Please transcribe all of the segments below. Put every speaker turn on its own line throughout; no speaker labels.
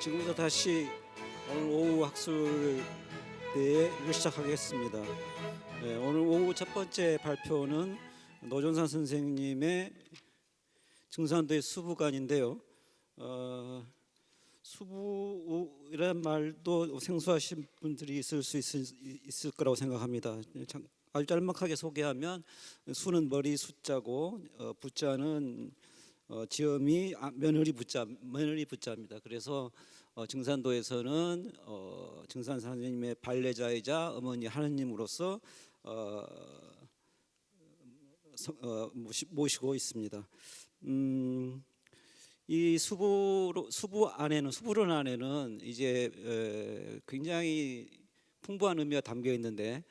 지금부터 다시 오늘 오후 학술대회를 시작하겠습니다. 오늘 오후 첫 번째 발표는 노종산 선생님의 증산도의 수부관인데요. 수부란 말도 생소하신 분들이 있을 거라고 생각합니다. 아주 짤막하게 소개하면 수는 머리 숫자고 부자는 지음이 며느리 부자입니다. 그래서 증산도에서는 증산 선생님의 발레자이자 어머니 하느님으로서 모시고 있습니다. 이 수부론 안에는 이제 굉장히 풍부한 의미가 담겨 있는데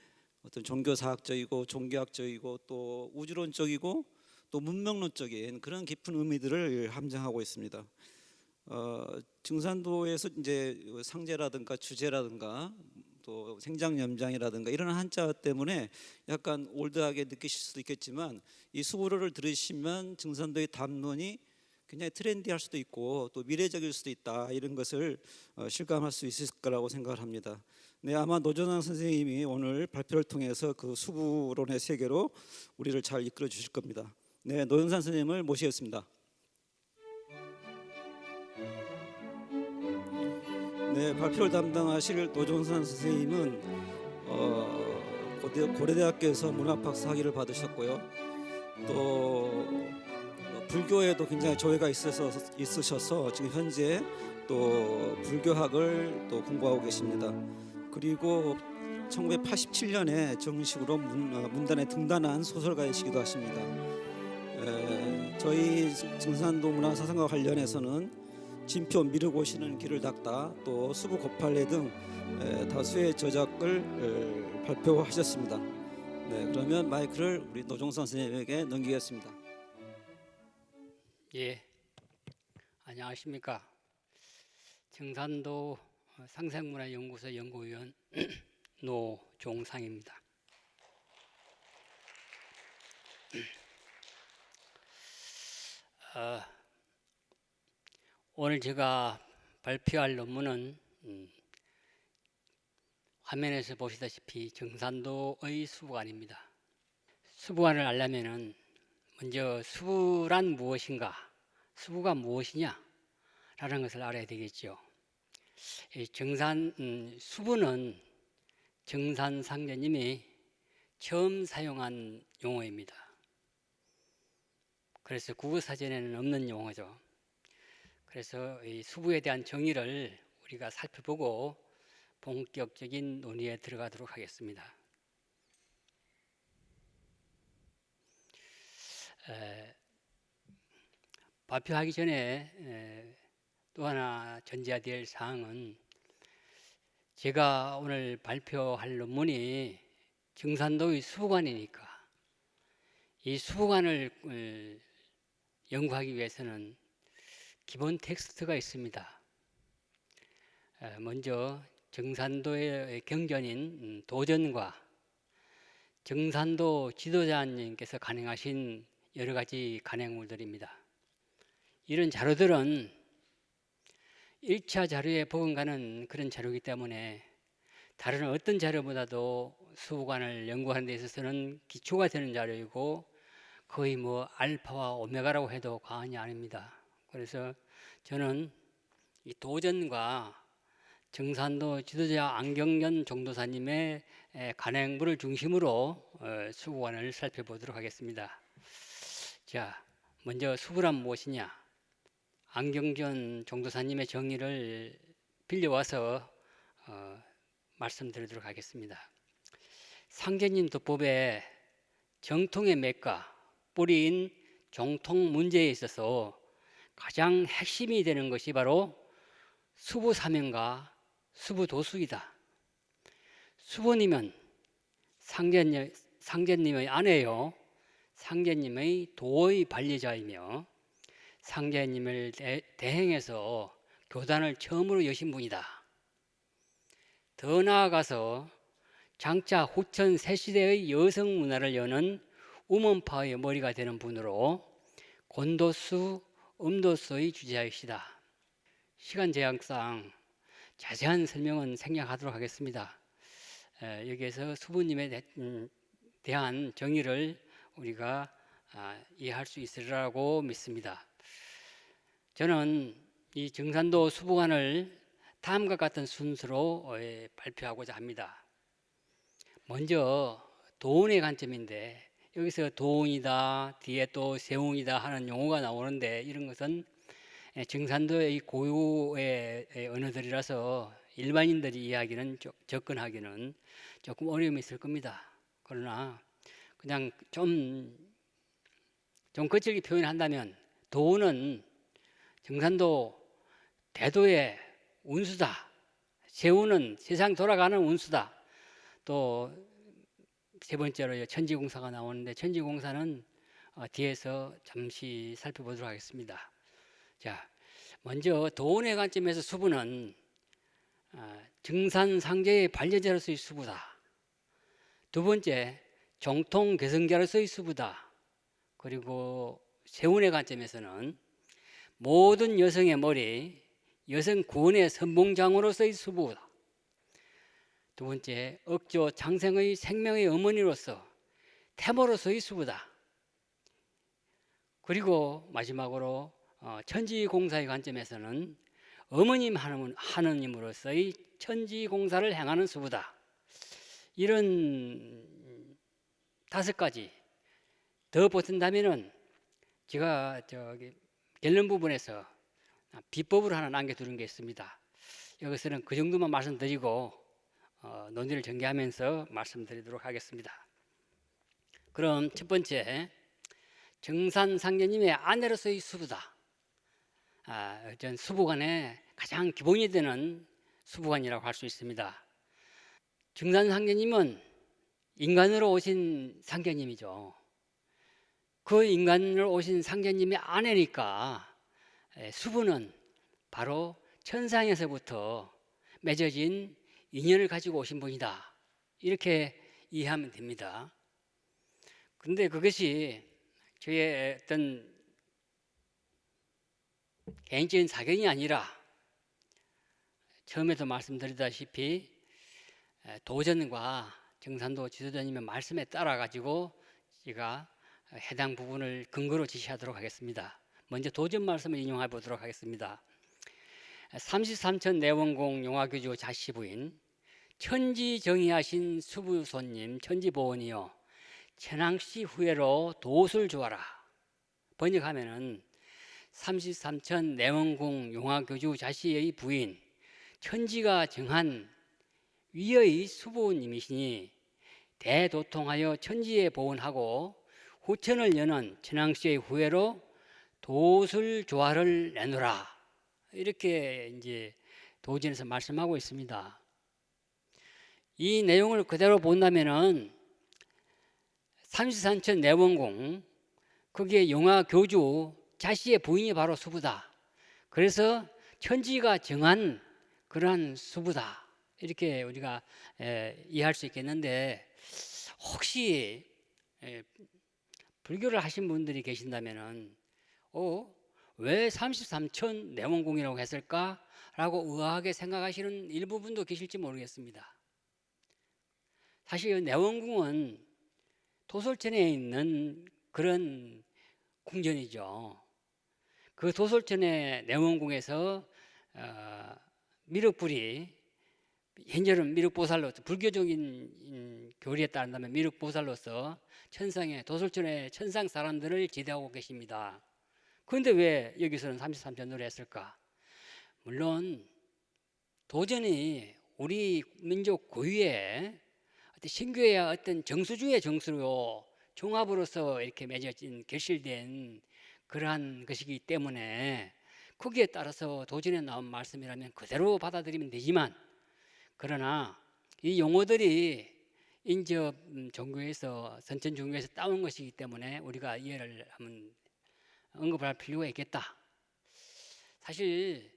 어떤 종교사학적이고 종교학적이고 또 우주론적이고 또 문명론적인 그런 깊은 의미들을 함정하고 있습니다. 증산도에서 이제 상제라든가 주제라든가 또 생장염장이라든가 이런 한자 때문에 약간 올드하게 느끼실 수도 있겠지만 이 수부론을 들으시면 증산도의 담론이 굉장히 트렌디할 수도 있고 또 미래적일 수도 있다, 이런 것을 실감할 수 있을 거라고 생각을 합니다. 네, 아마 노종산 선생님이 오늘 발표를 통해서 그 수부론의 세계로 우리를 잘 이끌어 주실 겁니다. 네, 노종산 선생님을 모시겠습니다. 네, 발표를 담당하실 노종산 선생님은 고려대학교에서 문학박사 학위를 받으셨고요. 또 불교에도 굉장히 조예가 있으셔서 지금 현재 또 불교학을 또 공부하고 계십니다. 그리고 1987년에 정식으로 문단에 등단한 소설가이시기도 하십니다. 저희 증산도 문화사상과 관련해서는 진표 미륵 오시는 길을 닦다, 또 수부 고팔레 등 다수의 저작을 발표하셨습니다. 네, 그러면 마이크를 우리 노종산 선생님에게 넘기겠습니다.
예, 안녕하십니까. 증산도 상생문화연구소 연구위원 노종상입니다. 오늘 제가 발표할 논문은 화면에서 보시다시피 증산도의 수부관입니다. 수부관을 알려면은 먼저 수부란 무엇인가, 수부가 무엇이냐 라는 것을 알아야 되겠죠. 수부는 증산상제님이 처음 사용한 용어입니다. 그래서 국어사전에는 없는 용어죠. 그래서 이 수부에 대한 정의를 우리가 살펴보고 본격적인 논의에 들어가도록 하겠습니다. 발표하기 전에 또 하나 전제해야 될 사항은, 제가 오늘 발표할 논문이 증산도의 수부관이니까 이 수부관을 연구하기 위해서는 기본 텍스트가 있습니다. 먼저 증산도의 경전인 도전과 증산도 지도자님께서 간행하신 여러 가지 간행물들입니다. 이런 자료들은 1차 자료에 버금가는 그런 자료이기 때문에 다른 어떤 자료보다도 수부관을 연구하는 데 있어서는 기초가 되는 자료이고 거의 뭐 알파와 오메가라고 해도 과언이 아닙니다. 그래서 저는 이 도전과 증산도 지도자 안경련 종도사님의 간행물을 중심으로 수부관을 살펴보도록 하겠습니다. 자, 먼저 수부란 무엇이냐? 안경련 종도사님의 정의를 빌려와서 말씀드리도록 하겠습니다. 상제님 도법에 정통의 맥과 뿌리인 정통 문제에 있어서 가장 핵심이 되는 것이 바로 수부사명과 수부도수이다. 수부님은 상제님의 아내요, 상제님의 도의 반려자이며 상제님을 대행해서 교단을 처음으로 여신 분이다. 더 나아가서 장차 후천 새시대의 여성 문화를 여는 우먼파의 머리가 되는 분으로 곤도수, 음도수의 주제이시다. 시간 제약상 자세한 설명은 생략하도록 하겠습니다. 여기에서 수부님에 대한 정의를 우리가 이해할 수 있으리라고 믿습니다. 저는 이 증산도 수부관을 다음과 같은 순서로 발표하고자 합니다. 먼저 도운의 관점인데 여기서 도운이다, 뒤에 또 세운이다 하는 용어가 나오는데 이런 것은 증산도의 고유의 언어들이라서 일반인들이 이해하기는 접근하기는 조금 어려움이 있을 겁니다. 그러나 그냥 좀 거칠게 표현한다면 도운은 증산도 대도의 운수다. 세운은 세상 돌아가는 운수다. 또 세 번째로 천지공사가 나오는데 천지공사는 뒤에서 잠시 살펴보도록 하겠습니다. 자, 먼저 도운의 관점에서 수부는 증산상제의 반려자로서의 수부다. 두 번째, 정통개성자로서의 수부다. 그리고 세운의 관점에서는 모든 여성의 머리, 여성 구원의 선봉장으로서의 수부다. 두 번째, 억조 장생의 생명의 어머니로서 태모로서의 수부다. 그리고 마지막으로 천지공사의 관점에서는 어머님 하느님으로서의 천지공사를 행하는 수부다. 이런 5가지 더 보탠다면은 제가 결론 부분에서 비법을 하나 남겨두는 게 있습니다. 여기서는 그 정도만 말씀드리고 논의를 전개하면서 말씀드리도록 하겠습니다. 그럼 첫 번째, 정산상제님의 아내로서의 수부다. 전 수부관의 가장 기본이 되는 수부관이라고 할 수 있습니다. 정산상제님은 인간으로 오신 상제님이죠. 그 인간으로 오신 상제님의 아내니까 수부는 바로 천상에서부터 맺어진 인연을 가지고 오신 분이다. 이렇게 이해하면 됩니다. 그런데 그것이 저의 어떤 개인적인 사견이 아니라 처음에도 말씀드리다시피 도전과 정산도 지도자님의 말씀에 따라 가지고 제가 해당 부분을 근거로 지시하도록 하겠습니다. 먼저 도전 말씀을 인용해 보도록 하겠습니다. 33천 내원공 용화교주 자씨 부인 천지정의하신 수부손님 천지보원이여 천황씨 후예로 도술 주어라. 번역하면은 33천 내원공 용화교주 자씨의 부인 천지가 정한 위의 수부님이시니 대도통하여 천지에 보원하고 후천을 여는 천황씨의 후예로 도술 조화를 내놓으라. 이렇게 이제 도전에서 말씀하고 있습니다. 이 내용을 그대로 본다면은 33천 내원공 거기에 용화교주 자씨의 부인이 바로 수부다. 그래서 천지가 정한 그러한 수부다. 이렇게 우리가 이해할 수 있겠는데 혹시 불교를 하신 분들이 계신다면은 왜 33천 내원공이라고 했을까라고 의아하게 생각하시는 일부분도 계실지 모르겠습니다. 사실 내원궁은 도솔천에 있는 그런 궁전이죠. 그 도솔천의 내원궁에서 미륵불이 현재는 미륵보살로서 불교적인 교리에 따른다면 미륵보살로서 천상의 도솔천의 천상 사람들을 지도하고 계십니다. 그런데 왜 여기서는 33천으로 했을까? 물론 도전이 우리 민족 고유의 어떤 신교의 어떤 정수주의 정수로 종합으로서 이렇게 맺어진 결실된 그러한 것이기 때문에 거기에 따라서 도전에 나온 말씀이라면 그대로 받아들이면 되지만 그러나 이 용어들이 인접 종교에서 선천 종교에서 따온 것이기 때문에 우리가 이해를 하면 언급을 할 필요가 있겠다. 사실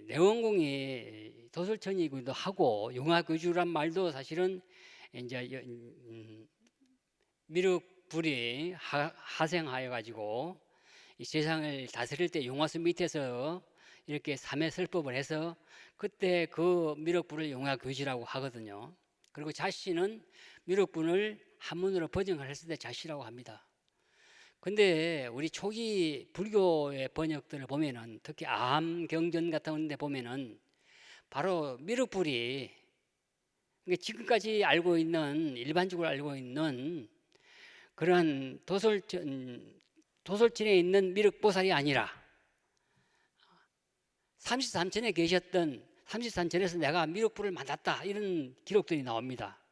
내원궁이 도솔천이기도 하고 용화교주란 말도 사실은 이제 미륵불이 하생하여 가지고 이 세상을 다스릴 때 용화수 밑에서 이렇게 삼해설법을 해서 그때 그 미륵불을 용화교지라고 하거든요. 그리고 자씨는 미륵불을 한문으로 번역을 했을 때 자씨라고 합니다. 근데 우리 초기 불교의 번역들을 보면은 특히 암경전 같은 데 보면은 바로 미륵불이 지금까지 알고 있는 일반적으로 알고 있는 그러한 도솔천에 있는 미륵보살이 아니라 33천에 계셨던 33천에서 내가 미륵불을 만났다 이런 기록들이 나옵니다.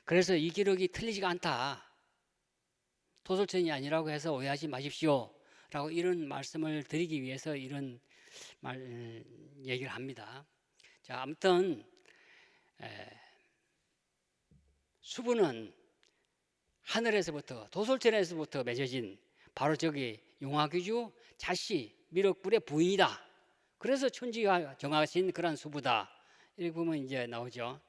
그래서 이 기록이 틀리지가 않다. 도솔천이 아니라고 해서 오해하지 마십시오 라고 이런 말씀을 드리기 위해서 이런 얘기를 합니다. 자, 아무튼 수부는 하늘에서부터 도솔천에서부터 맺어진 바로 저기 용화귀주 자씨 미륵불의 부인이다. 그래서 천지가 정하신 그런 수부다. 이렇게 보면 이제 나오죠.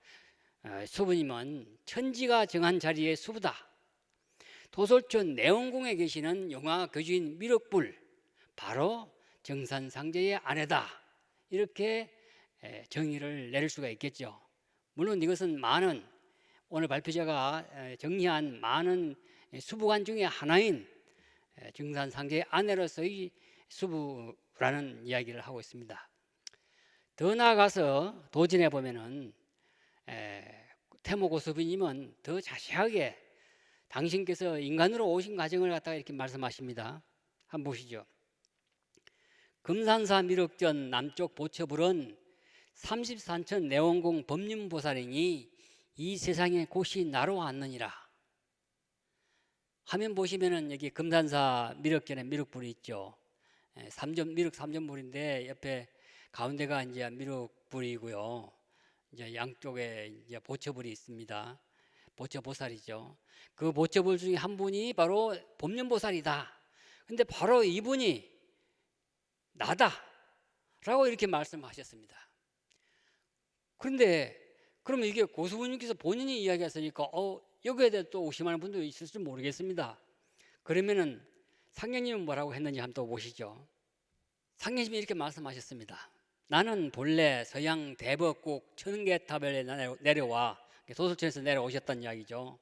수부님은 천지가 정한 자리의 수부다. 도솔천 내원궁에 계시는 용화교주인 미륵불 바로 정산상제의 아내다. 이렇게 정의를 내릴 수가 있겠죠. 물론 이것은 많은 오늘 발표자가 정리한 많은 수부관 중에 하나인 정산상제의 아내로서의 수부라는 이야기를 하고 있습니다. 더 나아가서 도진해 보면은 태모고수부님은 더 자세하게 당신께서 인간으로 오신 과정을 갖다가 이렇게 말씀하십니다. 한번 보시죠. 금산사 미륵전 남쪽 보처불은 33천 내원궁 법륜보살이니 이 세상에 곧이 나로 왔느니라. 화면 보시면은 여기 금산사 미륵전에 미륵불이 있죠. 미륵 3전불인데 옆에 가운데가 이제 미륵불이고요. 이제 양쪽에 이제 보처불이 있습니다. 보처보살이죠. 그 보처불 중에 한 분이 바로 법륜보살이다. 근데 바로 이분이 나다라고 이렇게 말씀하셨습니다. 그런데 그러면 이게 고수부님께서 본인이 이야기하시니까 여기에 대해 또 의심하는 분도 있을지 모르겠습니다. 그러면은 상견님은 뭐라고 했는지 한번 또 보시죠. 상견님이 이렇게 말씀하셨습니다. 나는 본래 서양 대법국 천계탑에 내려와 도솔천에서 내려오셨던 이야기죠.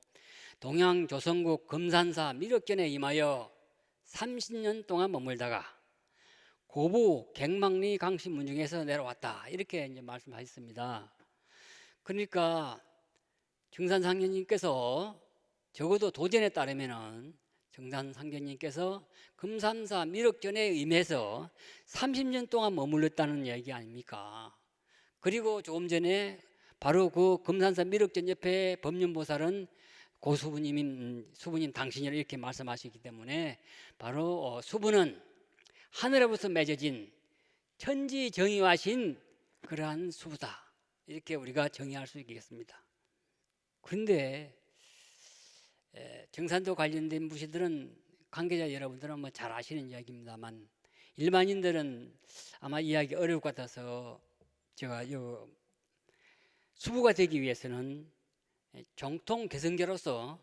동양 조선국 금산사 미륵전에 임하여 30년 동안 머물다가 고부 갱망리 강씨 문중에서 내려왔다. 이렇게 이제 말씀하셨습니다. 그러니까 정산상견님께서 적어도 도전에 따르면은 정산상견님께서 금산사 미륵전에 임해서 30년 동안 머물렀다는 얘기 아닙니까? 그리고 조금 전에 바로 그 금산사 미륵전 옆에 법륜보살은 수부님 당신이라 이렇게 말씀하시기 때문에 바로 수부는 하늘에부터 맺어진 천지정의하신 그러한 수부다. 이렇게 우리가 정의할 수 있겠습니다. 그런데 정산도 관련된 무시들은 관계자 여러분들은 뭐 잘 아시는 이야기입니다만 일반인들은 아마 이해하기 어려울 것 같아서 제가 수부가 되기 위해서는 정통 개성계로서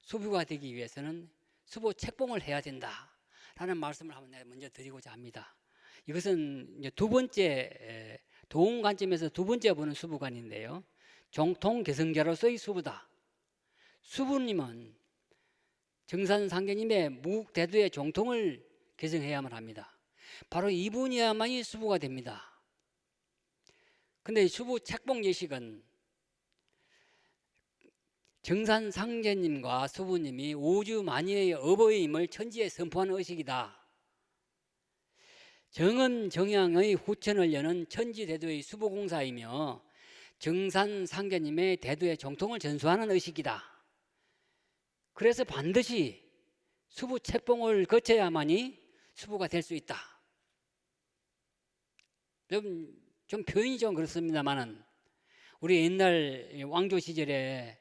수부가 되기 위해서는 수부 책봉을 해야 된다라는 말씀을 한번 먼저 드리고자 합니다. 이것은 이제 두 번째 도움 관점에서 두 번째 보는 수부관인데요. 정통 개성계로서의 수부다. 수부님은 정산상견님의 무국대도의 정통을 개성해야만 합니다. 바로 이분이야만이 수부가 됩니다. 근데 수부 책봉 예식은 정산상제님과 수부님이 우주 만유의 어버이임을 천지에 선포하는 의식이다. 정음정양의 후천을 여는 천지대도의 수부공사이며 정산상제님의 대도의 정통을 전수하는 의식이다. 그래서 반드시 수부 책봉을 거쳐야만이 수부가 될 수 있다. 좀 표현이 좀 그렇습니다만은 우리 옛날 왕조 시절에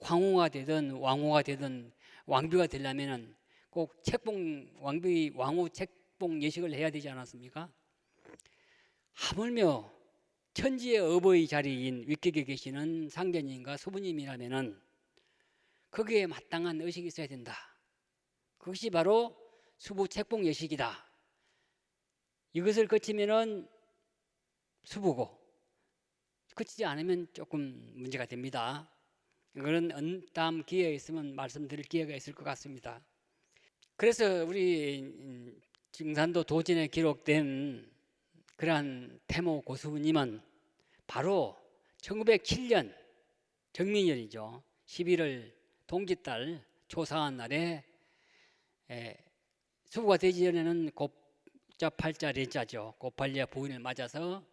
황후가 되든 왕후가 되든 왕비가 되려면은 꼭 책봉 왕후 책봉 예식을 해야 되지 않았습니까? 하물며 천지의 어버이 자리인 윗격에 계시는 상견님과 수부님이라면은 거기에 마땅한 의식이 있어야 된다. 그것이 바로 수부 책봉 예식이다. 이것을 거치면은 수부고 거치지 않으면 조금 문제가 됩니다. 그런 다음 기회가 있으면 말씀드릴 기회가 있을 것 같습니다. 그래서 우리 증산도 도진에 기록된 그러한 태모 고수부님은 바로 1907년 정민년이죠. 11월 동짓달 초사한 날에 수부가 되기 전에는 곱자 팔자 레자죠. 고팔리아 부인을 맞아서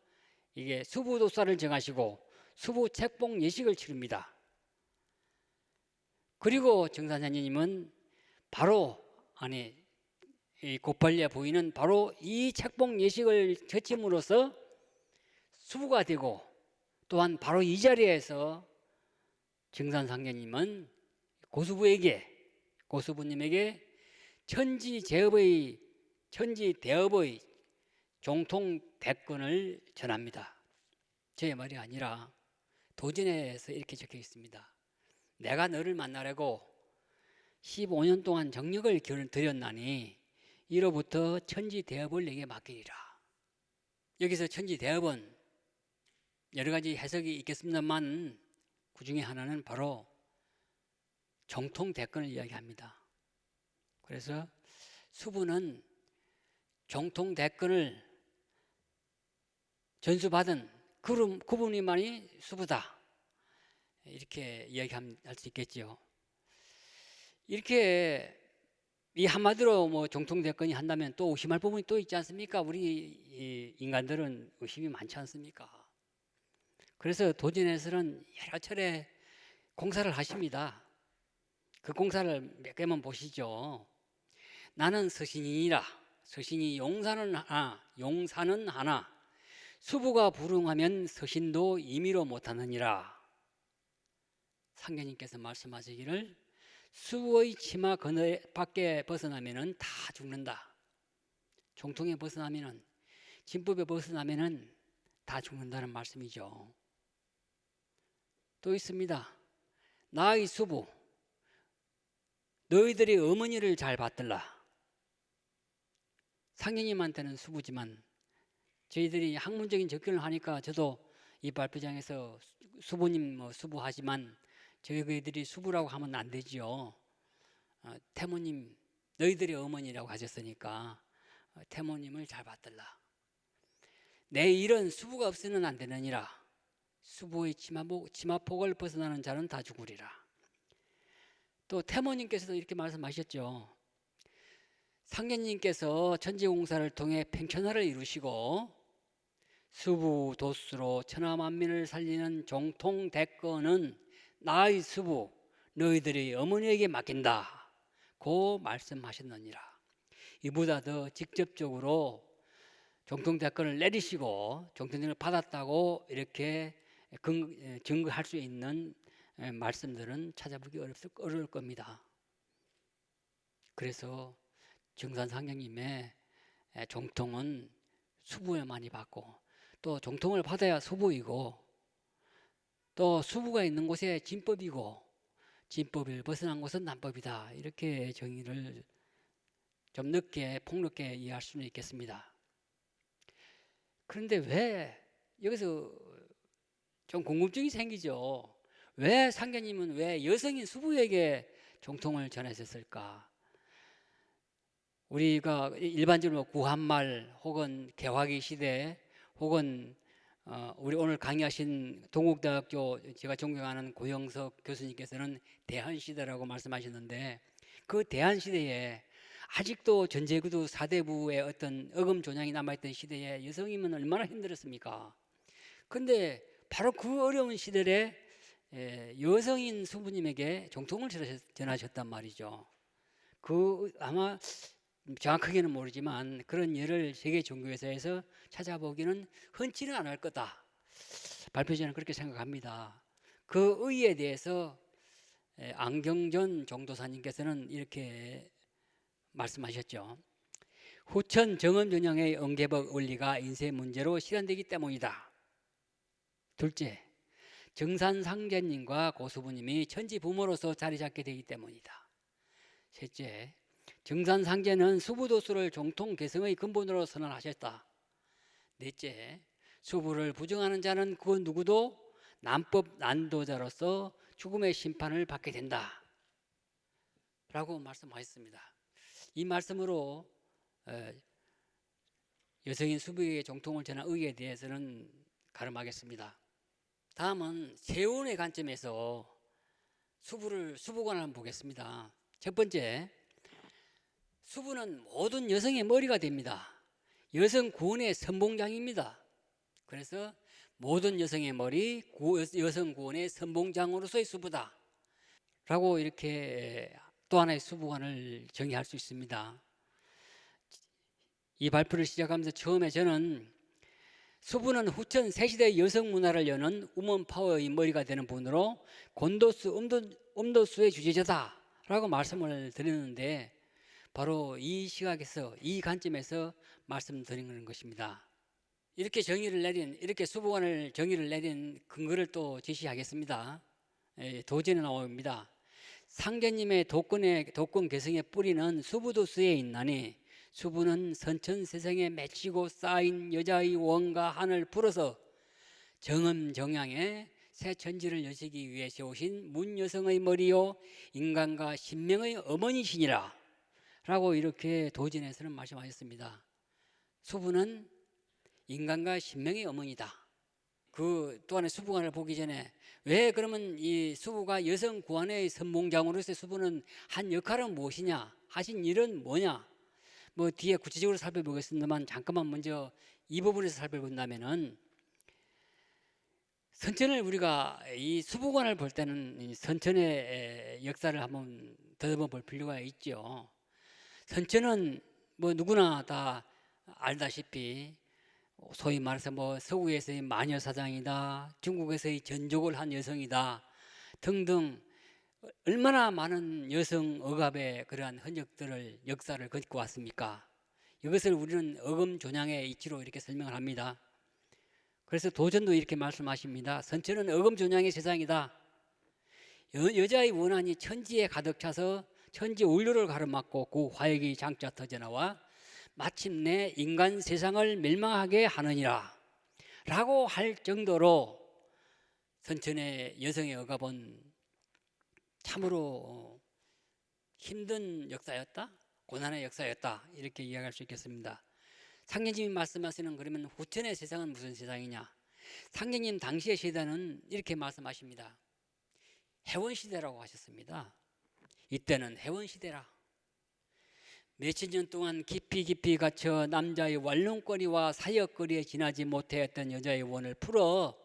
이게 수부도사를 정하시고 수부 책봉 예식을 치릅니다. 그리고 정산사님은 바로 이 고팔리아 부인은 바로 이 책봉 예식을 거침으로써 수부가 되고 또한 바로 이 자리에서 정산상녀님은 고수부님에게 천지대업의 종통 대권을 전합니다. 제 말이 아니라 도전에서 이렇게 적혀 있습니다. 내가 너를 만나려고 15년 동안 정력을 들였나니 이로부터 천지대업을 내게 맡기리라. 여기서 천지대업은 여러 가지 해석이 있겠습니다만 그 중에 하나는 바로 정통대권을 이야기합니다. 그래서 수부는 정통대권을 전수받은 그분이만이 수부다, 이렇게 이야기할 수 있겠지요. 이렇게 이 한마디로 뭐 정통대권이 한다면 또 의심할 부분이 또 있지 않습니까? 우리 인간들은 의심이 많지 않습니까? 그래서 도진에서는 여러 차례 공사를 하십니다. 그 공사를 몇 개만 보시죠. 나는 서신이니라. 서신이 용사는 하나. 수부가 불응하면 서신도 임의로 못하느니라. 상견님께서 말씀하시기를 수부의 치마 그늘 밖에 벗어나면은 다 죽는다. 종통에 벗어나면은, 진법에 벗어나면은 다 죽는다는 말씀이죠. 또 있습니다. 나의 수부, 너희들이 어머니를 잘 받들라. 상견님한테는 수부지만 저희들이 학문적인 접근을 하니까 저도 이 발표장에서 수부님 수부하지만 저희들이 수부라고 하면 안 되지요. 태모님, 너희들의 어머니라고 하셨으니까 태모님을 잘 받들라. 내 일은 수부가 없으면 안 되느니라. 수부의 치마폭을 벗어나는 자는 다 죽으리라. 또 태모님께서도 이렇게 말씀하셨죠. 상견님께서 천지공사를 통해 팽천화를 이루시고 수부 도수로 천하만민을 살리는 종통대권은 나의 수부 너희들이 어머니에게 맡긴다 고 말씀하셨느니라. 이보다 더 직접적으로 종통대권을 내리시고 종통대권을 받았다고 이렇게 증거할 수 있는 말씀들은 찾아보기 어려울 겁니다. 그래서 정산상녀님의 종통은 수부에 많이 받고 또 종통을 받아야 수부이고 또 수부가 있는 곳에 진법이고 진법을 벗어난 곳은 난법이다. 이렇게 정의를 좀 폭넓게 이해할 수는 있겠습니다. 그런데 왜 여기서 좀 궁금증이 생기죠. 왜 상견님은 왜 여성인 수부에게 종통을 전하셨을까? 우리가 일반적으로 구한말 혹은 개화기 시대 혹은 우리 오늘 강의하신 동국대학교 제가 존경하는 고영석 교수님께서는 대한시대라고 말씀하셨는데 그 대한시대에 아직도 전제구두 사대부의 어떤 어금조장이 남아있던 시대에 여성이면 얼마나 힘들었습니까? 근데 바로 그 어려운 시대에 여성인 수부님에게 종통을 전하셨단 말이죠. 아마 정확하게는 모르지만 그런 예를 세계 종교회사에서 찾아보기는 흔치는 않을 거다. 발표자는 그렇게 생각합니다. 그 의의에 대해서 안경전 정도사님께서는 이렇게 말씀하셨죠. 후천 정음전형의 응계법 원리가 인쇄 문제로 실현되기 때문이다. 둘째, 정산상제님과 고수부님이 천지부모로서 자리 잡게 되기 때문이다. 셋째, 정산상제는 수부도수를 정통 개성의 근본으로 선언하셨다. 넷째, 수부를 부정하는 자는 그 누구도 난법 난도자로서 죽음의 심판을 받게 된다. 라고 말씀하셨습니다. 이 말씀으로 여성인 수부의 정통을 전한 의에 대해서는 가름하겠습니다. 다음은 세운의 관점에서 수부관을 한번 보겠습니다. 첫 번째, 수부는 모든 여성의 머리가 됩니다. 여성 구원의 선봉장입니다. 그래서 모든 여성의 머리, 여성 구원의 선봉장으로서의 수부다 라고 이렇게 또 하나의 수부관을 정의할 수 있습니다. 이 발표를 시작하면서 처음에 저는 수부는 후천 새시대의 여성 문화를 여는 우먼 파워의 머리가 되는 분으로 곤도스 음도수의 주제자다 라고 말씀을 드렸는데, 바로 이 시각에서, 이 관점에서 말씀드리는 것입니다. 이렇게 수부관을 정의를 내린 근거를 또 제시하겠습니다. 도전에 나옵니다. 상제님의 도권 개성의 뿌리는 수부도수에 있나니 수부는 선천세상에 맺히고 쌓인 여자의 원과 한을 풀어서 정음정양의 새 천지를 여시기 위해 세우신 문여성의 머리요 인간과 신명의 어머니시니라 라고 이렇게 도전에서는 말씀하셨습니다. 수부는 인간과 신명의 어머니다. 그 또한의 수부관을 보기 전에 왜 그러면 이 수부가 여성 구원의 선봉장으로서 수부는 한 역할은 무엇이냐, 하신 일은 뭐냐, 뭐 뒤에 구체적으로 살펴보겠습니다만 잠깐만 먼저 이 부분에서 살펴본다면은, 선천을 우리가 이 수부관을 볼 때는 이 선천의 역사를 한번 더듬어 볼 필요가 있죠. 선천은 뭐 누구나 다 알다시피 소위 말해서 뭐 서구에서의 마녀사장이다, 중국에서의 전족을 한 여성이다 등등 얼마나 많은 여성 억압의 그러한 흔적들을, 역사를 걷고 왔습니까? 이것을 우리는 어금존양의 이치로 이렇게 설명을 합니다. 그래서 도전도 이렇게 말씀하십니다. 선천은 어금존양의 세상이다. 여자의 원한이 천지에 가득 차서 천지 원료를 가로막고 그 화역이 장차 터져나와 마침내 인간 세상을 멸망하게 하느니라 라고 할 정도로 선천의 여성의 억압은 참으로 힘든 역사였다, 고난의 역사였다, 이렇게 이야기할 수 있겠습니다. 상제님이 말씀하시는, 그러면 후천의 세상은 무슨 세상이냐? 상제님 당시의 시대는 이렇게 말씀하십니다. 해원시대라고 하셨습니다. 이때는 해원시대라. 몇천 년 동안 깊이 갇혀 남자의 완lun거리와 사역거리에 지나지 못했던 여자의 원을 풀어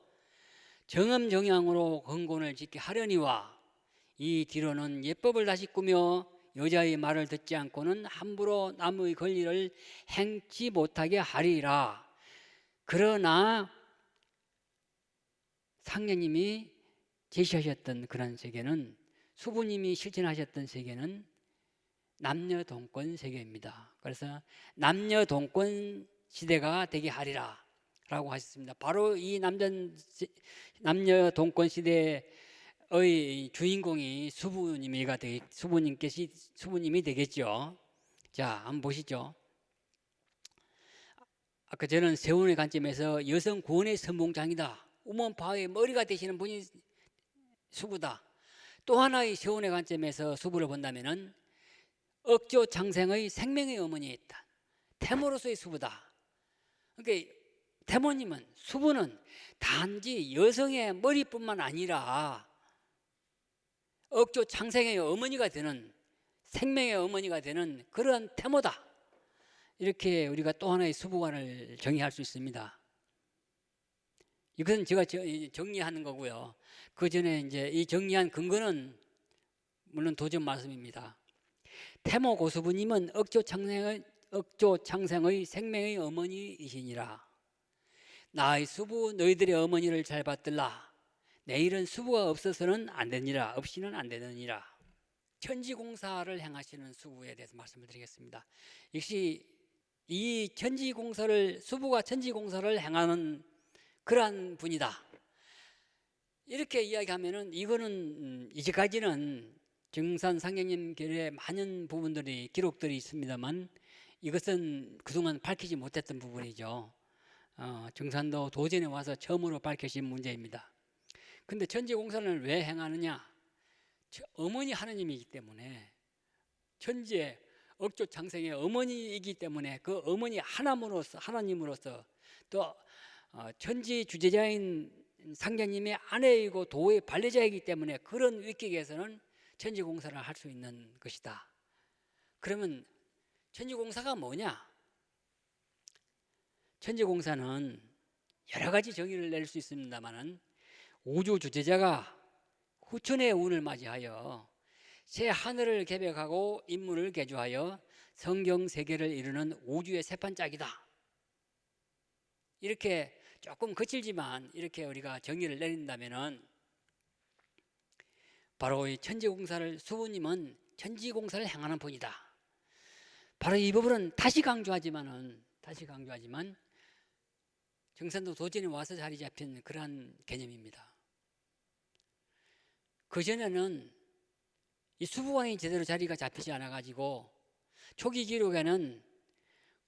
정음정양으로 건곤을 짓게 하려니와 이 뒤로는 예법을 다시 꾸며 여자의 말을 듣지 않고는 함부로 남의 권리를 행치 못하게 하리라. 그러나 상제님이 제시하셨던 그런 세계는, 수부님이 실천하셨던 세계는 남녀 동권 세계입니다. 그래서 남녀 동권 시대가 되게 하리라 라고 하셨습니다. 바로 이 남녀 동권 시대의 주인공이 수부님이 되겠죠. 자, 한번 보시죠. 아까 저는 세운의 관점에서 여성 구원의 선봉장이다, 우먼파워의 머리가 되시는 분이 수부다. 또 하나의 세운의 관점에서 수부를 본다면은 억조 창생의 생명의 어머니였다. 태모로서의 수부다. 그러니까 태모님은, 수부는 단지 여성의 머리뿐만 아니라 억조 창생의 어머니가 되는, 생명의 어머니가 되는 그런 태모다. 이렇게 우리가 또 하나의 수부관을 정의할 수 있습니다. 이것은 제가 정리하는 거고요. 그 전에 이제 이 정리한 근거는 물론 도전 말씀입니다. 태모 고수부님은 억조 창생의 생명의 어머니이시니라. 나의 수부 너희들의 어머니를 잘 받들라. 내일은 수부가 없어서는 안 되니라. 없이는 안 되느니라. 천지공사를 행하시는 수부에 대해서 말씀을 드리겠습니다. 역시 이 수부가 천지공사를 행하는 그러한 분이다. 이렇게 이야기하면은, 이거는 이제까지는 증산 상경님 결의 많은 부분들이 기록들이 있습니다만 이것은 그동안 밝히지 못했던 부분이죠. 증산도 도전에 와서 처음으로 밝혀진 문제입니다. 근데 천지공사를 왜 행하느냐? 어머니 하느님이기 때문에, 천지의 억조 창생의 어머니이기 때문에 그 어머니 하나님으로서 또 천지 주제자인 상경님의 아내이고 도의 반려자이기 때문에 그런 위격에서는 천지공사를 할 수 있는 것이다. 그러면 천지공사가 뭐냐? 천지공사는 여러 가지 정의를 낼 수 있습니다만은 우주 주제자가 후천의 운을 맞이하여 새 하늘을 개벽하고 인문을 개조하여 성경 세계를 이루는 우주의 새판짝이다. 이렇게 조금 거칠지만 이렇게 우리가 정의를 내린다면은 바로 이 천지공사를 수부님은 천지공사를 행하는 분이다. 바로 이 부분은 다시 강조하지만 정산도 도전에 와서 자리 잡힌 그러한 개념입니다. 그 전에는 이 수부왕이 제대로 자리가 잡히지 않아 가지고 초기 기록에는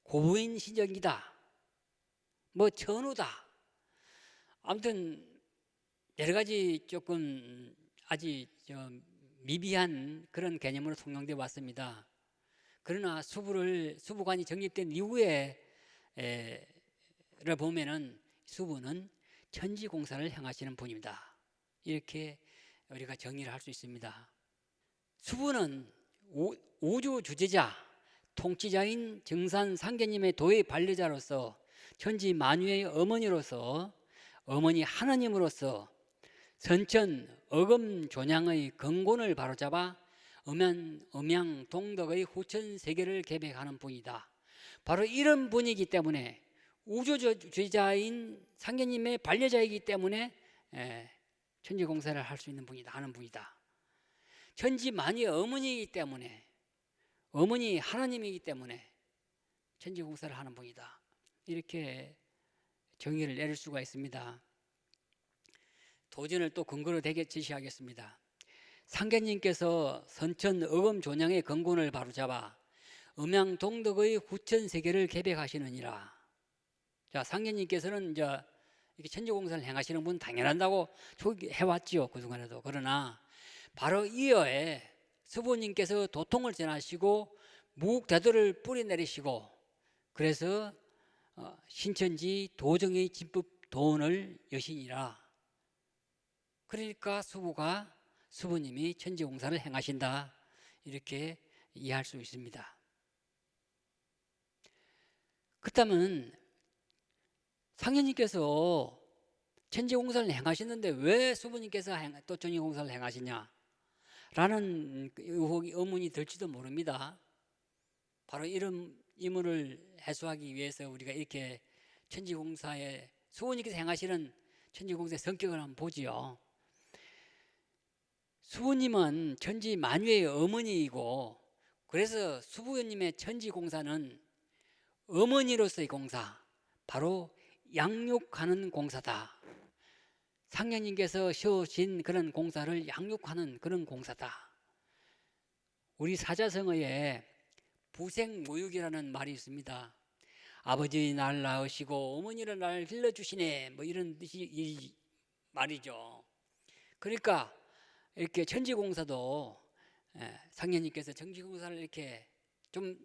고부인 신정이다, 뭐 전우다, 아무튼 여러 가지 조금 아직 미비한 그런 개념으로 통용되어 왔습니다. 그러나 수부관이 정립된 이후에 를 보면은 수부는 천지공사를 행하시는 분입니다. 이렇게 우리가 정의를 할 수 있습니다. 수부는 우주 주제자, 통치자인 증산 상계님의 도의 반려자로서 천지 만유의 어머니로서 어머니 하나님으로서 선천 어금 존양의 근본을 바로잡아 음양 동덕의 후천 세계를 계획하는 분이다. 바로 이런 분이기 때문에 우주주의자인 상계님의 반려자이기 때문에 천지공사를 할 수 있는 분이다 하는 분이다. 천지 만유의 어머니이기 때문에, 어머니 하나님이기 때문에 천지공사를 하는 분이다. 이렇게 정의를 내릴 수가 있습니다. 도전을 또 근거로 대게 제시하겠습니다. 상계님께서 선천 어금 존양의 근본을 바로잡아 음양 동덕의 후천 세계를 계획하시느니라. 자, 상계님께서는 이제 이렇게 천지공사를 행하시는 분 당연한다고 해왔지요, 그동안에도. 그러나 바로 이어에 수부님께서 도통을 전하시고 무국대도를 뿌리내리시고 그래서 신천지 도정의 진법 도원을 여시니라. 그러니까 수부님이 천지공사를 행하신다, 이렇게 이해할 수 있습니다. 그렇다면 상현님께서 천지공사를 행하시는데 왜 수부님께서 또 천지공사를 행하시냐 라는 의문이 들지도 모릅니다. 바로 이런 의문을 해소하기 위해서 우리가 이렇게 천지공사의 수부님께서 행하시는 천지공사의 성격을 한번 보지요. 수부님은 천지 만유의 어머니이고, 그래서 수부님의 천지공사는 어머니로서의 공사, 바로 양육하는 공사다. 상령님께서 세우신 그런 공사를 양육하는 그런 공사다. 우리 사자성어에 부생모육이라는 말이 있습니다. 아버지 날 낳으시고 어머니를 날 길러주시네, 뭐 이런 뜻이 말이죠. 그러니까 이렇게 천지공사도 상령님께서 천지공사를 이렇게 좀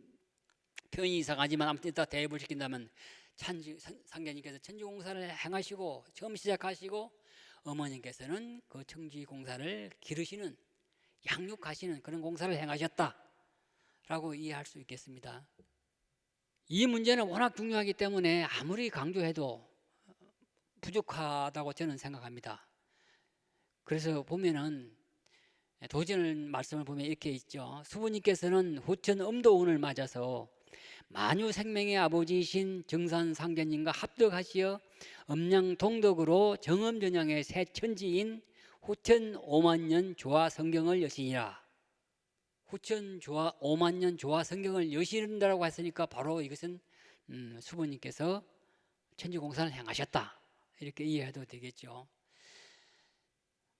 표현이 이상하지만 아무튼 이따 대입을 시킨다면 상계님께서 천지공사를 행하시고 처음 시작하시고 어머님께서는 그 천지공사를 기르시는, 양육하시는 그런 공사를 행하셨다라고 이해할 수 있겠습니다. 이 문제는 워낙 중요하기 때문에 아무리 강조해도 부족하다고 저는 생각합니다. 그래서 보면은 도전 말씀을 보면 이렇게 있죠. 수부님께서는 후천 음도운을 맞아서 만유 생명의 아버지이신 증산상계님과 합덕하시어 음양 동덕으로 정엄전향의 새 천지인 후천 5만년 조화 성경을 여시니라. 후천 조화 5만년 조화 성경을 여신다라고 했으니까 바로 이것은 수부님께서 천지공사를 행하셨다, 이렇게 이해해도 되겠죠.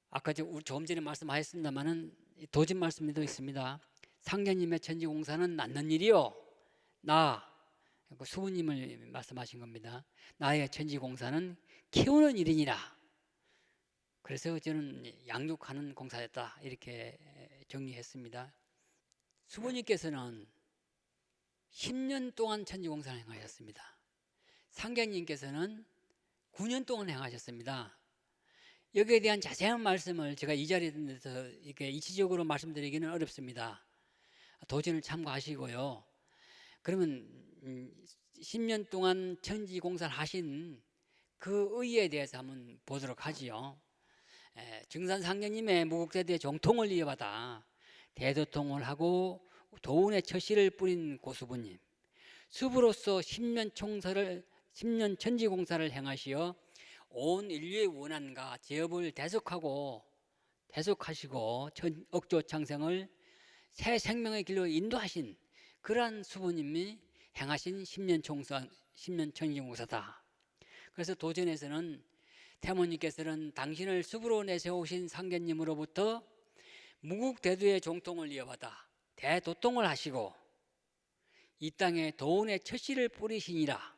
아까 조금 전에 말씀하셨습니다만은 도진 말씀도 있습니다. 상계님의 천지공사는 낳는 일이요, 나 수부님을 말씀하신 겁니다. 나의 천지공사는 키우는 일이니라. 그래서 저는 양육하는 공사였다, 이렇게 정리했습니다. 수부님께서는 10년 동안 천지공사를 행하셨습니다. 상계님께서는 9년 동안 행하셨습니다. 여기에 대한 자세한 말씀을 제가 이 자리에서 이렇게 이치적으로 말씀드리기는 어렵습니다. 도전을 참고하시고요. 그러면 10년 동안 천지공사를 하신 그 의의에 대해서 한번 보도록 하지요. 증산상계님의 무국대대의 정통을 이어받아 대도통을 하고 도운의 처씨를 뿌린 고수부님, 수부로서 10년 천지공사를 행하시어 온 인류의 원한과 제업을 대속하시고 억조 창생을 새 생명의 길로 인도하신 그러한 수부님이 행하신 10년 천지공사다. 그래서 도전에서는 태모님께서는 당신을 수부로 내세우신 상계님으로부터 무국대두의 정통을 이어받아 대도통을 하시고 이 땅에 도운의 처씨를 뿌리시니라.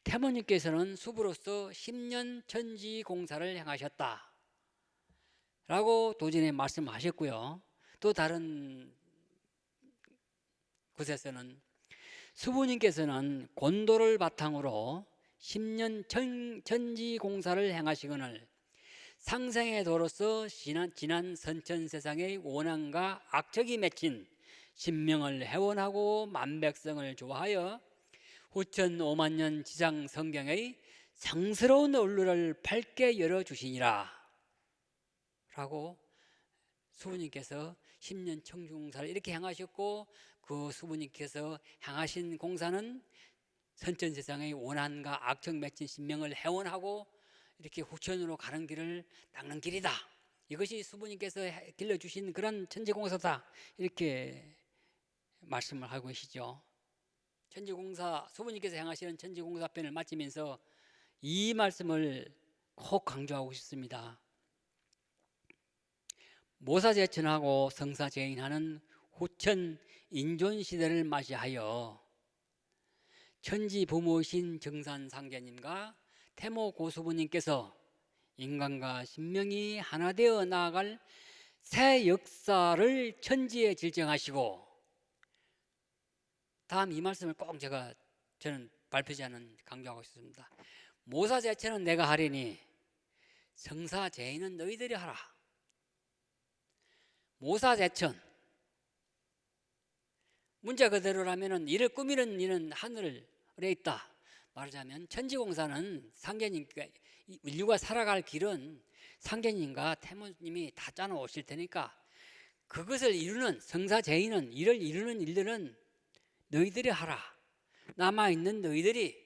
태모님께서는 수부로서 10년 천지공사를 행하셨다 라고 도전에 말씀하셨고요. 또 다른 곳에서는 수부님께서는 곤도를 바탕으로 10년 천지공사를 행하시거늘 상생의 도로서 지난 선천세상의 원한과 악적이 맺힌 신명을 해원하고 만백성을 조화하여 후천 5만 년 지상 성경의 성스러운 언루를 밝게 열어주시니라 라고 수부님께서 10년 천지공사를 이렇게 행하셨고, 그 수부님께서 행하신 공사는 선천세상의 원한과 악적 맺힌 신명을 해원하고 이렇게 후천으로 가는 길을 닦는 길이다. 이것이 수부님께서 길러주신 그런 천지공사다, 이렇게 말씀을 하고 계시죠. 천지공사, 수부님께서 행하시는 천지공사 편을 마치면서 이 말씀을 꼭 강조하고 싶습니다. 모사제천하고 성사제인하는 후천 인존시대를 맞이하여 천지 부모이신 정산상계님과 태모 고수부님께서 인간과 신명이 하나 되어 나아갈 새 역사를 천지에 질정하시고, 다음 이 말씀을 꼭 저는 발표자는 강조하고 싶습니다. 모사제천은 내가 하리니 성사제인은 너희들이 하라. 모사제천, 문자 그대로라면 이를 꾸미는 이는 하늘에 있다. 말하자면 천지공사는 상계님께, 인류가 살아갈 길은 상계님과 태모님이 다 짜놓으실 테니까 그것을 이루는 성사제인은, 이를 이루는 일들은 너희들이 하라. 남아있는 너희들이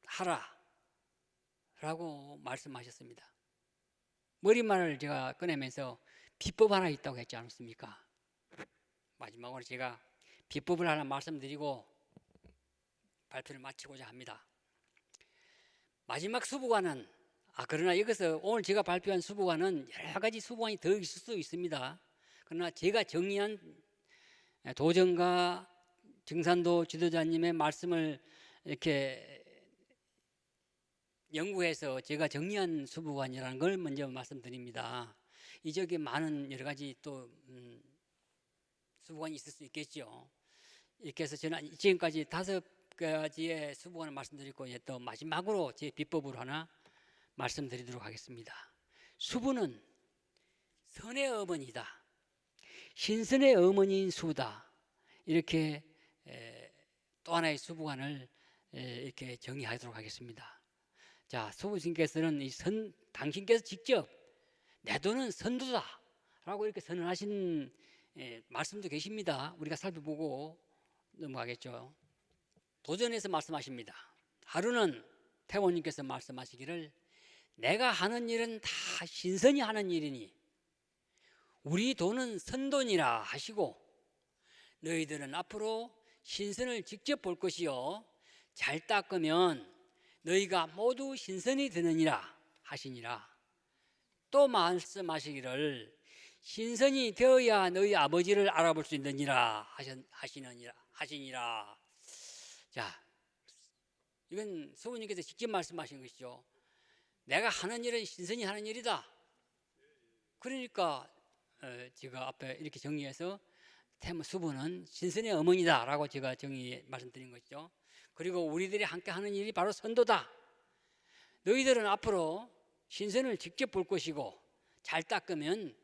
하라 라고 말씀하셨습니다. 머리말을 제가 꺼내면서 비법 하나 있다고 했지 않습니까? 마지막으로 제가 비법을 하나 말씀드리고 발표를 마치고자 합니다. 마지막 수부관은, 그러나 여기서 오늘 제가 발표한 수부관은 여러 가지 수부관이 더 있을 수 있습니다. 그러나 제가 정리한 도정과 증산도 지도자님의 말씀을 이렇게 연구해서 제가 정리한 수부관이라는 걸 먼저 말씀드립니다. 이적에 많은 여러 가지 또 수부관이 있을 수 있겠죠. 이렇게 해서 저는 지금까지 5가지의 수부관을 말씀드리고, 또 마지막으로 제 비법으로 하나 말씀드리도록 하겠습니다. 수부는 선의 어머니다, 신선의 어머니인 수다, 이렇게 또 하나의 수부관을 이렇게 정의하도록 하겠습니다. 자, 수부님께서는 당신께서 직접 내 돈은 선두다 라고 이렇게 선언하신 말씀도 계십니다. 우리가 살펴보고 넘어가겠죠. 도전에서 말씀하십니다. 하루는 태모님께서 말씀하시기를 내가 하는 일은 다 신선히 하는 일이니 우리 돈은 선돈이라 하시고 너희들은 앞으로 신선을 직접 볼 것이요 잘 닦으면 너희가 모두 신선이 되느니라 하시니라. 또 말씀하시기를 신선이 되어야 너희 아버지를 알아볼 수 있느니라 하시니라. 자, 이건 수부님께서 직접 말씀하신 것이죠. 내가 하는 일은 신선이 하는 일이다. 그러니까 제가 앞에 이렇게 정리해서 수부는 신선의 어머니다라고 제가 말씀드린 것이죠. 그리고 우리들이 함께 하는 일이 바로 선도다. 너희들은 앞으로 신선을 직접 볼 것이고 잘 닦으면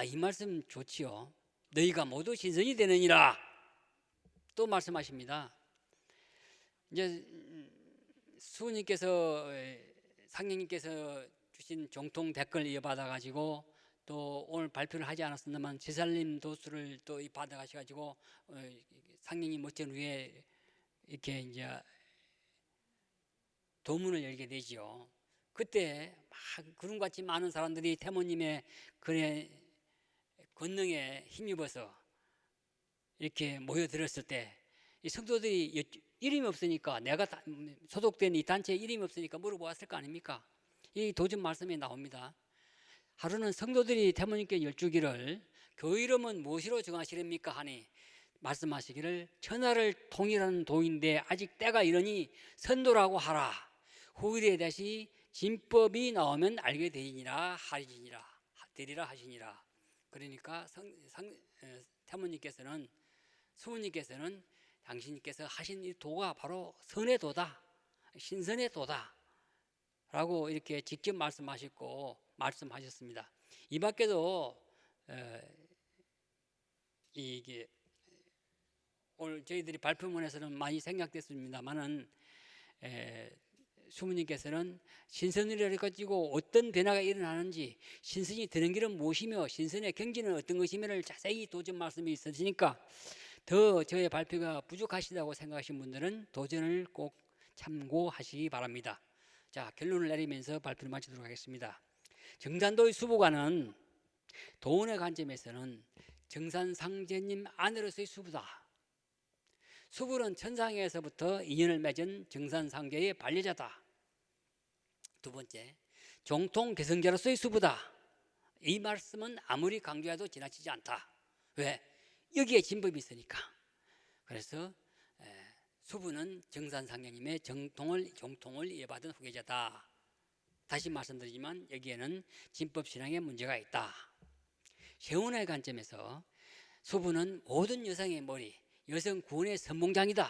이 말씀 좋지요. 너희가 모두 신선이 되느니라. 또 말씀하십니다. 이제 수부님께서 상령님께서 주신 종통 댓글 이어받아 가지고 또 오늘 발표를 하지 않았습니다만 제살림 도수를 또 받아 가셔 가지고 상령님 멋진 위에 이렇게 이제 도문을 열게 되지요. 그때 막 구름같이 많은 사람들이 태모님의 그의 권능에 힘입어서 이렇게 모여들었을 때 이 성도들이 이름이 없으니까 내가 소속된 이 단체에 이름이 없으니까 물어보았을 거 아닙니까? 이 도전 말씀에 나옵니다. 하루는 성도들이 태모님께 여쭈기를 교회 이름은 무엇으로 정하시렵니까 하니 말씀하시기를 천하를 통일하는 도인데 아직 때가 이르니 선도라고 하라. 후일에 다시 진법이 나오면 알게 되리라 하시니라. 그러니까 태모님께서는 수부님께서는 당신께서 하신 이 도가 바로 선의 도다, 신선의 도다 라고 이렇게 직접 말씀하셨습니다. 이 밖에도 이게 오늘 저희들이 발표문에서는 많이 생략됐습니다만은 수부님께서는 신선을 가지고 어떤 변화가 일어나는지, 신선이 되는 길은 무엇이며 신선의 경지는 어떤 것이며를 자세히 도전 말씀이 있으시니까 더 저의 발표가 부족하시다고 생각하신 분들은 도전을 꼭 참고하시기 바랍니다. 자, 결론을 내리면서 발표를 마치도록 하겠습니다. 정산도의 수부가는 도원의 관점에서는 정산상제님 아내로서의 수부다. 수부는 천상에서부터 인연을 맺은 정산상제의 반려자다. 두 번째, 종통개성자로서의 수부다. 이 말씀은 아무리 강조해도 지나치지 않다. 왜? 여기에 진법이 있으니까. 그래서 수부는 정산상제님의 종통을 이어받은 후계자다. 다시 말씀드리지만 여기에는 진법신앙의 문제가 있다. 세운의 관점에서 수부는 모든 여성의 머리, 여성 구원의 선봉장이다.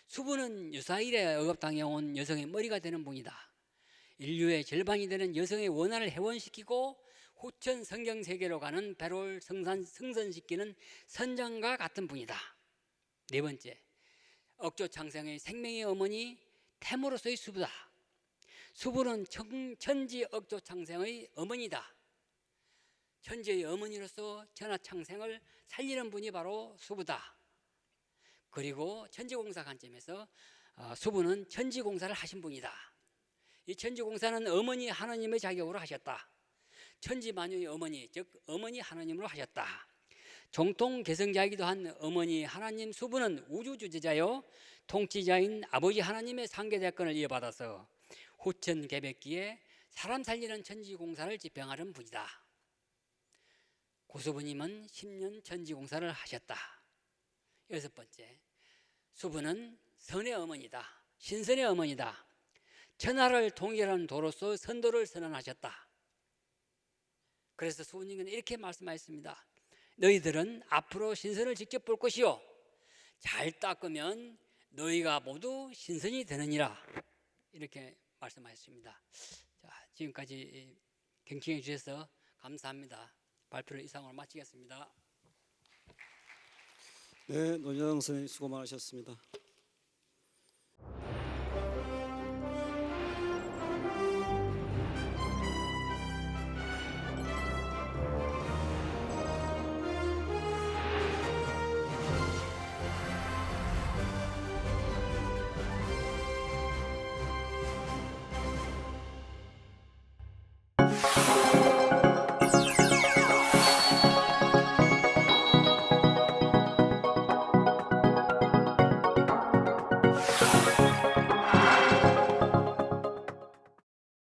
수부는 유사일에 억압당해온 여성의 머리가 되는 분이다. 인류의 절반이 되는 여성의 원한을 해원시키고 후천 성경세계로 가는 배를 성선시키는 선장과 같은 분이다. 네 번째, 억조창생의 생명의 어머니 태모로서의 수부다. 수부는 천지 억조창생의 어머니다. 천지의 어머니로서 천하창생을 살리는 분이 바로 수부다. 그리고 천지공사 관점에서 수부는 천지공사를 하신 분이다. 이 천지공사는 어머니 하나님의 자격으로 하셨다. 천지만유의 어머니, 즉 어머니 하나님으로 하셨다. 종통개성자이기도 한 어머니 하나님 수부는 우주주제자요 통치자인 아버지 하나님의 상계대권을 이어받아서 후천 개백기에 사람 살리는 천지공사를 집행하는 분이다. 고수부님은 10년 천지공사를 하셨다. 여섯 번째, 수부는 선의 어머니다. 신선의 어머니다. 천하를 통일하는 도로서 선도를 선언하셨다. 그래서 수부님은 이렇게 말씀하셨습니다. 너희들은 앞으로 신선을 직접 볼 것이요 잘 닦으면 너희가 모두 신선이 되느니라. 이렇게 말씀하셨습니다. 자, 지금까지 경청해 주셔서 감사합니다. 발표를 이상으로 마치겠습니다.
네, 노재당 선생님 수고 많으셨습니다.